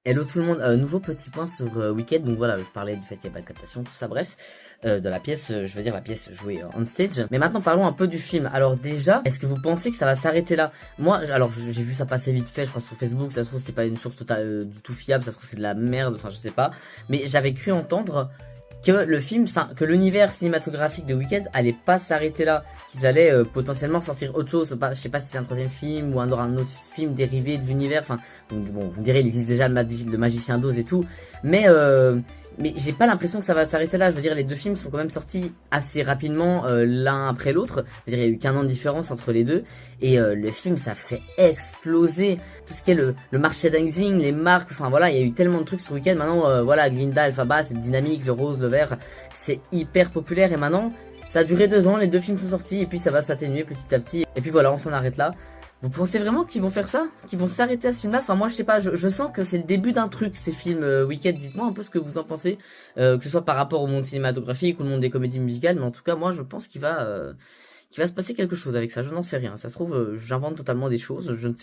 Hello tout le monde, nouveau petit point sur Wicked, donc voilà, je parlais du fait qu'il n'y a pas de captation, tout ça, bref, de la pièce, je veux dire la pièce jouée on stage. Mais maintenant parlons un peu du film. Alors déjà, est-ce que vous pensez que ça va s'arrêter là? Moi, alors j'ai vu ça passer vite fait, je crois sur Facebook, ça se trouve c'est pas une source totale, du tout fiable, ça se trouve c'est de la merde, enfin je sais pas. Mais j'avais cru entendre que le film, enfin que l'univers cinématographique de Wicked allait pas s'arrêter là, qu'ils allaient potentiellement sortir autre chose. Je sais pas si c'est un troisième film ou un autre film dérivé de l'univers. Enfin, bon, vous me direz, il existe déjà le Magicien d'Oz et tout, mais j'ai pas l'impression que ça va s'arrêter là. Je veux dire, les deux films sont quand même sortis assez rapidement l'un après l'autre. Je veux dire, il y a eu qu'un an de différence entre les deux. Et le film, ça fait exploser tout ce qui est le merchandising, les marques. Enfin voilà, il y a eu tellement de trucs sur Weekend. Maintenant, voilà, Glinda, Alphaba, c'est dynamique, le rose, le vert, c'est hyper populaire. Et maintenant, ça a duré 2 ans, les deux films sont sortis. Et puis ça va s'atténuer petit à petit. Et puis voilà, on s'en arrête là. Vous pensez vraiment qu'ils vont faire ça? Qu'ils vont s'arrêter à ce film-là? Enfin, moi, je sais pas, je sens que c'est le début d'un truc, ces films Wicked. Dites-moi un peu ce que vous en pensez, que ce soit par rapport au monde cinématographique ou le monde des comédies musicales, mais en tout cas, moi, je pense qu'il va se passer quelque chose avec ça. Je n'en sais rien. Ça se trouve, j'invente totalement des choses, je ne sais pas.